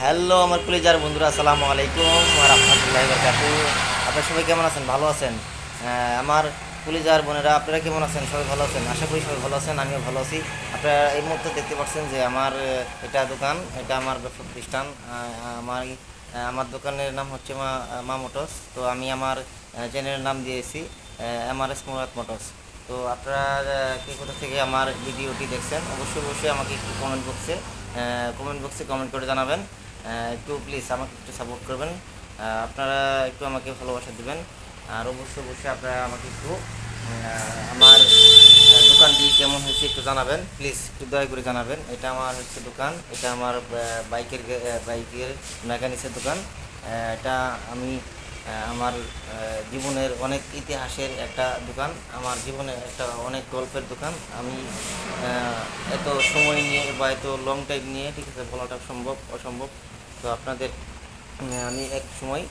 Hello আমার কলিজার বন্ধুরা, আসসালামু আলাইকুম ওয়া রাহমাতুল্লাহি ওয়া বারাকাতুহু। আপনারা সবাই কেমন আছেন? ভালো আছেন? আমার কলিজার বোনেরা, আপনারা কেমন আছেন? সবাই ভালো আছেন? আশা করি সবাই ভালো আছেন, আমিও ভালো আছি। আপনারা এই মুহূর্তে দেখতে পাচ্ছেন যে আমার এটা দোকান, এটা আমার ব্যবসা প্রতিষ্ঠান। আমার দোকানের নাম হচ্ছে মা মোটরস। তো আমি আমার চ্যানেলের নাম দিয়েছি এমআরএস মুরাদ মোটরস। তো আপনারা কে কোথা থেকে আমার ভিডিওটি দেখছেন অবশ্যই অবশ্যই আমাকে একটু কমেন্ট বক্সে কমেন্ট করে জানাবেন। একটু প্লিজ আমাকে একটু সাপোর্ট করবেন। আপনারা একটু আমাকে ভালোবাসা দিবেন। আর অবশ্যই অবশ্যই আপনারা আমাকে একটু আমার দোকানটি কেমন হয়েছে একটু জানাবেন, প্লিজ একটু দয়া করে জানাবেন। এটা আমার হচ্ছে দোকান, এটা আমার বাইকের মেকানিক্সের দোকান। এটা আমি আমার জীবনের অনেক ইতিহাসের একটা দোকান, আমার জীবনের একটা অনেক গল্পের দোকান। আমি এত সময় নিয়ে বা এত লং টাইম নিয়ে, ঠিক আছে, বলাটা অসম্ভব। তো আপনাদের আমি এক সময়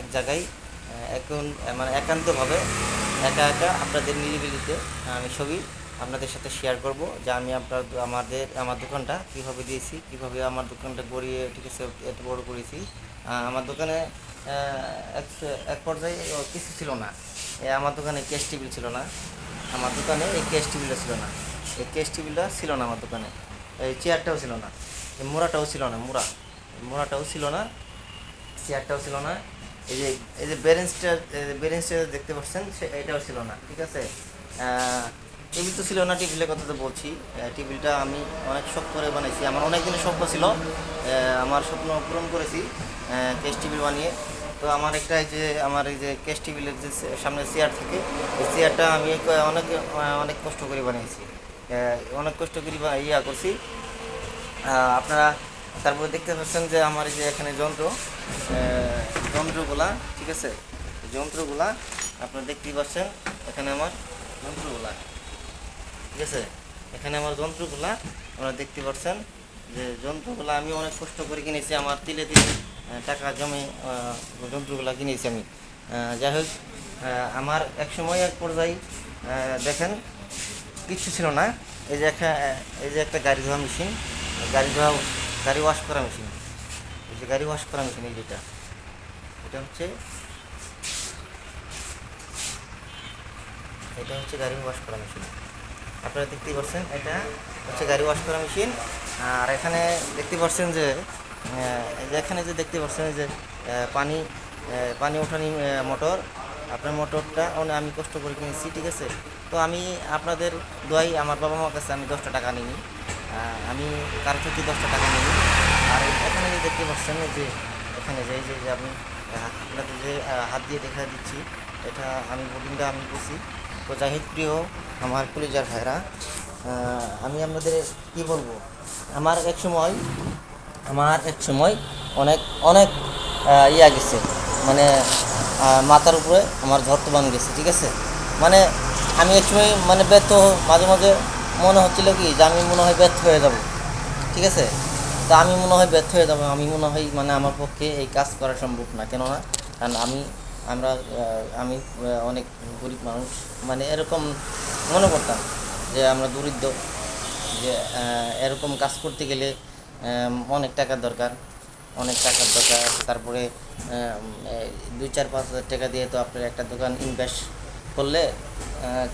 এক জায়গায় এখন মানে একান্তভাবে একা একা আপনাদের নিরিবিলিতে আমি ছবি আপনাদের সাথে শেয়ার করব যে আমি আমার দোকানটা কীভাবে দিয়েছি, কীভাবে আমার দোকানটা গড়িয়ে, ঠিক আছে, এত বড় করেছি। আমার দোকানে এক এক পর্যায়ে কিছু ছিল না। আমার দোকানে ক্যাশ টেবিল ছিল না। আমার দোকানে এই ক্যাশ টেবিলটা ছিল না। এই ক্যাশ টেবিলটা ছিল না আমার দোকানে। এই চেয়ারটাও ছিল না। এই মোড়াটাও ছিল না। মোড়াটাও ছিল না। চেয়ারটাও ছিল না। এই যে বেরেন্সটা দেখতে পাচ্ছেন, এটাও ছিল না, ঠিক আছে। টেবিল তো ছিল না, টেবিলের কথা তো বলছি। টেবিলটা আমি অনেক শখ করে বানাইছি, আমার অনেক দিনের স্বপ্ন ছিল। আমার স্বপ্ন পূরণ করেছি কেস টেবিল বানিয়ে। তো আমার এই যে কেস টেবিলের যে সামনে চেয়ার থাকে, এই চেয়ারটা আমি অনেক কষ্ট করে বানিয়েছি। অনেক কষ্ট করে করছি। আপনারা তারপরে দেখতে পাচ্ছেন যে আমার এই যে এখানে যন্ত্রগুলা, ঠিক আছে, যন্ত্রগুলা আপনারা দেখতেই পাচ্ছেন। এখানে আমার যন্ত্রগুলা, ঠিক আছে, এখানে আমার যন্ত্রগুলা আপনারা দেখতে পাচ্ছেন যে যন্ত্রগুলা আমি অনেক কষ্ট করে কিনেছি, আমার তিলে তিলে টাকা জমে যন্ত্রগুলা কিনেছি আমি। যাই হোক, আমার এক সময় এক পর্যায়ে দেখেন কিচ্ছু ছিল না। এই যে একটা গাড়ি ধোয়া মেশিন, গাড়ি ধোয়া গাড়ি ওয়াশ করা মেশিন, এই যে গাড়ি ওয়াশ করা মেশিন, এই যেটা, এটা হচ্ছে গাড়ি ওয়াশ করা মেশিন। আপনারা দেখতেই পাচ্ছেন, এটা হচ্ছে গাড়ি ওয়াশ করা মেশিন। আর এখানে দেখতে পাচ্ছেন যে এখানে যে দেখতে পাচ্ছেন যে পানি পানি ওঠানি মোটর। আপনার মোটরটা আমি কষ্ট করে কিনেছি, ঠিক আছে। তো আমি আপনাদের দোয়াই, আমার বাবা মার কাছে আমি 10টা টাকা নিই। আমি কারো থেকে 10টা টাকা নিই। আর এখানে যে দেখতে পাচ্ছেন যে এখানে যে আমি আপনাদের যে হাত দিয়ে দেখা দিচ্ছি, এটা আমি বোর্ডিংটা আমি করছি। তো যাই হোক, প্রিয় আমার কলিজার ভাইরা, আমি আপনাদের কি বলবো, আমার এক সময় অনেক অনেক গেছে, মানে মাথার উপরে আমার ধর্তবান গেছে, ঠিক আছে। মানে আমি এক সময় মানে মাঝে মাঝে মনে হচ্ছিল কি যে আমি মনে হয় ব্যর্থ হয়ে যাব, ঠিক আছে। তা আমি মনে হয় ব্যর্থ হয়ে যাবো, আমি মনে হয় মানে আমার পক্ষে এই কাজ করা সম্ভব না, কেননা কারণ আমি অনেক গরিব মানুষ, মানে এরকম মনে করতাম যে আমরা দরিদ্র, যে এরকম কাজ করতে গেলে অনেক টাকার দরকার। তারপরে 2-4-5 হাজার টাকা দিয়ে তো আপনার একটা দোকান ইনভেস্ট করলে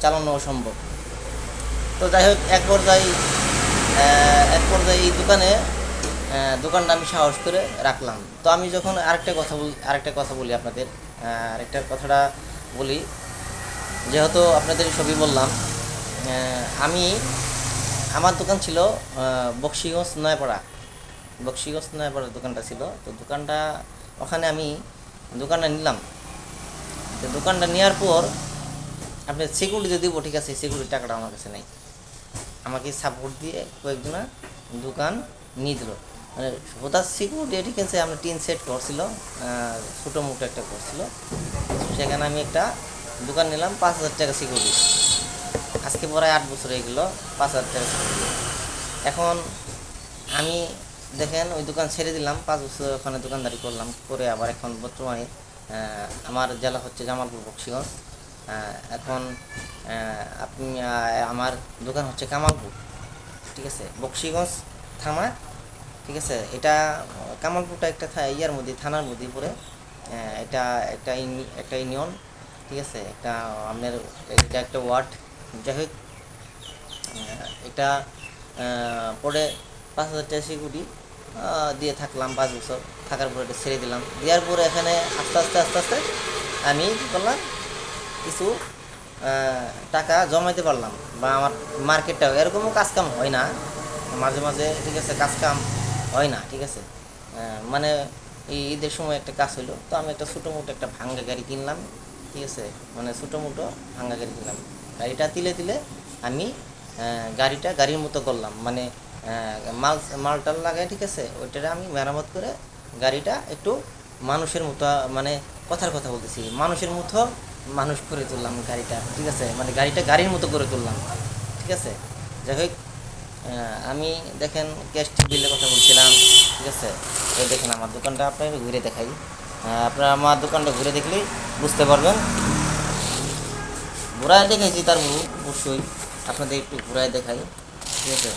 চালানো সম্ভব। তো যাই হোক, এক পর্যায়ে এই দোকানটা আমি সাহস করে রাখলাম। তো আমি যখন আরেকটা কথা বলি আপনাদের, আরেকটা কথাটা বলি, যেহেতু আপনাদের সবই বললাম। আমি আমার দোকান ছিল বক্সিগঞ্জ নয়াপাড়ার দোকানটা ছিল। তো ওখানে আমি দোকানটা নিলাম। তো দোকানটা নেওয়ার পর আপনি সিকিউরিটি দিব, ঠিক আছে, সিকিউরিটি টাকাটা আমার কাছে নেই। আমাকে সাপোর্ট দিয়ে কয়েকজনা দোকান নিয়ে দিল, মানে ওটা সিকিউরিটি, ঠিক আছে, আমরা টিন সেট করছিল, ছোটো মোটো একটা করছিল। সেখানে আমি একটা দোকান নিলাম 5,000 টাকা সিকিউরিটি। আজকে প্রায় 8 বছর হয়ে গেল, 5,000 টাকা সিকিউরিটি। এখন আমি দেখেন ওই দোকান ছেড়ে দিলাম, 5 বছর ওখানে দোকানদারি করলাম, করে আবার এখন বর্তমানে আমার জেলা হচ্ছে জামালপুর বক্সিগঞ্জ। এখন আপনি আমার দোকান হচ্ছে কামালপুর, ঠিক আছে, বক্সিগঞ্জ থানা, ঠিক আছে। এটা কামালপুরটা একটা ইয়ার মধ্যে, থানার মধ্যে পড়ে। এটা একটা ইউনিয়ন, ঠিক আছে। একটা আপনার, এটা একটা ওয়ার্ড। যাই হোক, এটা পরে 5,000 টাকা সিকিউরিটি দিয়ে থাকলাম 5 বছর। থাকার পরে এটা ছেড়ে দিলাম। দেওয়ার পরে এখানে আস্তে আস্তে আস্তে আস্তে আমি কী করলাম, কিছু টাকা জমাইতে পারলাম, বা আমার মার্কেটটাও এরকমও কাজকাম হয় না মাঝে মাঝে, ঠিক আছে। কাজকাম হয় না, ঠিক আছে। মানে এই ঈদের সময় একটা কাজ হইলো, তো আমি একটা ছোটো মোটো একটা ভাঙ্গা গাড়ি কিনলাম, ঠিক আছে। মানে ছোটো মোটো ভাঙ্গা গাড়ি কিনলাম। গাড়িটা তিলে তিলে আমি গাড়িটা গাড়ির মতো করলাম, মানে মালটাল লাগাই, ঠিক আছে। ওইটারে আমি মেরামত করে গাড়িটা একটু মানুষের মতো, মানে কথার কথা বলতেছি, মানুষের মতো মানুষ করে তুললাম গাড়িটা, ঠিক আছে। মানে গাড়িটা গাড়ির মতো করে তুললাম, ঠিক আছে। যাই হোক, আমি দেখেন ক্যাশ বিলের কথা বলছিলাম, ঠিক আছে। এই দেখেন আমার দোকানটা আপনাকে ঘুরে দেখাই। আপনারা আমার দোকানটা ঘুরে দেখলেই বুঝতে পারবেন। ঘোরায় দেখাইছি তার অবশ্যই আপনাদের একটু ঘোরায় দেখাই, ঠিক আছে।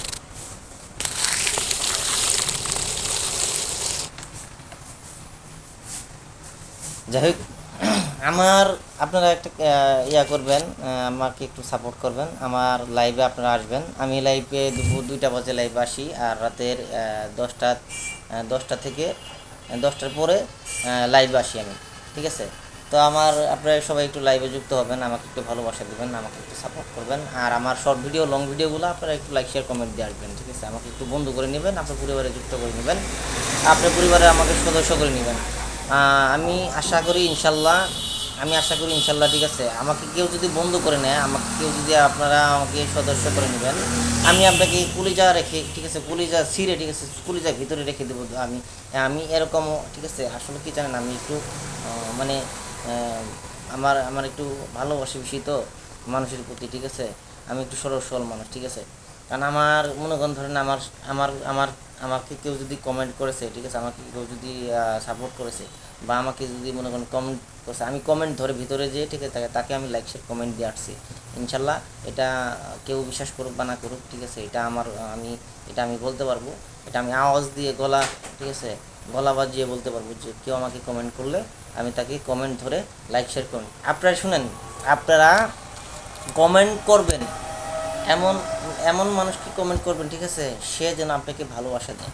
যাই হোক, আমার আপনারা একটা ইয়া করবেন, আমাকে একটু সাপোর্ট করবেন। আমার লাইভে আপনারা আসবেন। আমি লাইভে দুপুর 2টা বাজে লাইভে আসি, আর রাতের 10টা থেকে 10টার পরে লাইভে আসি আমি, ঠিক আছে। তো আমার আপনারা সবাই একটু লাইভে যুক্ত হবেন, আমাকে একটু ভালোবাসা দেবেন, আমাকে একটু সাপোর্ট করবেন। আর আমার শর্ট ভিডিও, লং ভিডিওগুলো আপনারা একটু লাইক, শেয়ার, কমেন্ট দিয়ে আসবেন, ঠিক আছে। আমাকে একটু বন্ধু করে নেবেন, আপনার পরিবারে যুক্ত করে নেবেন, আপনার পরিবারে আমাকে সদস্য করে নেবেন। আমি আশা করি ইনশাল্লাহ, ঠিক আছে। আমাকে কেউ যদি বন্ধু করে নেয়, আমাকে কেউ যদি, আপনারা আমাকে সদস্য করে নেবেন, আমি আপনাকে কলিজা রেখে, ঠিক আছে, কলিজা ছিঁড়ে, ঠিক আছে, কলিজা ভিতরে রেখে দেবো আমি। আমি এরকমও, ঠিক আছে। আসলে কি জানেন, আমি একটু মানে আমার আমার একটু ভালোবাসি বেশি তো মানুষের প্রতি, ঠিক আছে। আমি একটু সরল সরল মানুষ, ঠিক আছে। কারণ আমার মনে করেন, ধরেন আমার আমার আমার আমাকে কেউ যদি কমেন্ট করেছে, ঠিক আছে, আমাকে কেউ যদি সাপোর্ট করেছে, বা আমাকে যদি মনে করেন কমেন্ট করছে, আমি কমেন্ট ধরে ভিতরে যেয়ে, ঠিক আছে, তাকে আমি লাইক, শেয়ার, কমেন্ট দিয়ে আসছি। ইনশাল্লাহ এটা কেউ বিশ্বাস করুক বা না করুক, ঠিক আছে, এটা আমার, এটা আমি বলতে পারবো। এটা আমি আওয়াজ দিয়ে, গলা, ঠিক আছে, গলা বাজিয়ে বলতে পারবো যে কেউ আমাকে কমেন্ট করলে আমি তাকে কমেন্ট ধরে লাইক, শেয়ার করুন। আপনারা শুনেন, আপনারা কমেন্ট করবেন, এমন এমন মানুষকে কমেন্ট করবেন, ঠিক আছে, সে যেন আপনাকে ভালোবাসা দেয়,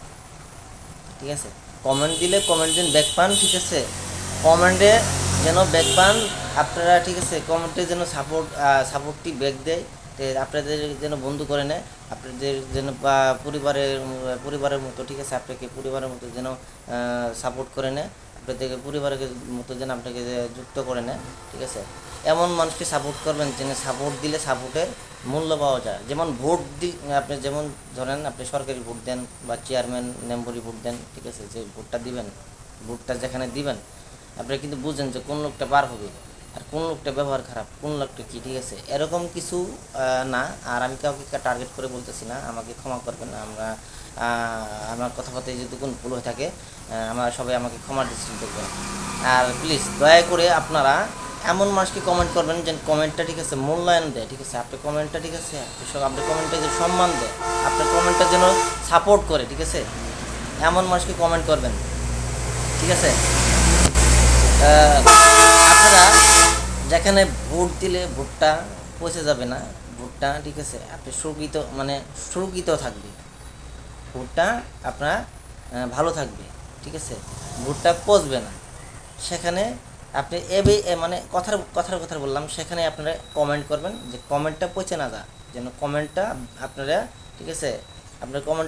ঠিক আছে। কমেন্ট দিলে কমেন্ট দিন, ব্যাক পান, ঠিক আছে। কমেন্টে যেন ব্যাক পান আপনারা, ঠিক আছে। কমেন্টে যেন সাপোর্টটি ব্যাক দেয়, আপনাদের যেন বন্ধু করে নেয়, আপনাদের যেন বা পরিবারের মতো, ঠিক আছে, আপনাকে পরিবারের মতো যেন সাপোর্ট করে নেয়, আপনাদেরকে পরিবারের মতো যেন আপনাকে যুক্ত করে নেয়, ঠিক আছে। এমন মানুষকে সাপোর্ট করবেন, যেন সাপোর্ট দিলে সাপোর্টের মূল্য পাওয়া যায়। যেমন ভোট আপনি যেমন ধরেন, আপনি সরকারি ভোট দেন বা চেয়ারম্যান মেম্বরি ভোট দেন, ঠিক আছে। যে ভোটটা দিবেন, ভোটটা যেখানে দিবেন, আপনি কিন্তু বুঝেন যে কোন লোকটা পার হবে, আর কোন লোকটা ব্যবহার খারাপ, কোন লোকটা কী, ঠিক আছে। এরকম কিছু না। আর আমি কাউকে টার্গেট করে বলতেছি না, আমাকে ক্ষমা করবেন। আমার কথাবার্তায় যদি কোনো ভুল হয়ে থাকে, আমরা সবাই আমাকে ক্ষমার দৃষ্টিতে দেখবেন। আর প্লিজ দয়া করে আপনারা এমন মানুষকে কমেন্ট করবেন যে কমেন্টটা, ঠিক আছে, মূল্যায়ন দেয়, ঠিক আছে। আপনার কমেন্টটা, ঠিক আছে, আপনার কমেন্টটা যে সম্মান দেয়, আপনার কমেন্টটা যেন সাপোর্ট করে, ঠিক আছে, এমন মানুষকে কমেন্ট করবেন, ঠিক আছে। আপনারা যেখানে ভোট দিলে ভোটটা পচে যাবে না, ভোটটা, ঠিক আছে, আপনি সুরক্ষিত, মানে সুরক্ষিত থাকবে, ভোটটা আপনার ভালো থাকবে, ঠিক আছে, ভোটটা পচবে না, সেখানে আপনি মানে কথার বললাম, সেখানে আপনারা কমেন্ট করবেন যে কমেন্টটা পচে না যা, যেন কমেন্টটা আপনারা, ঠিক আছে, আপনার কমেন্ট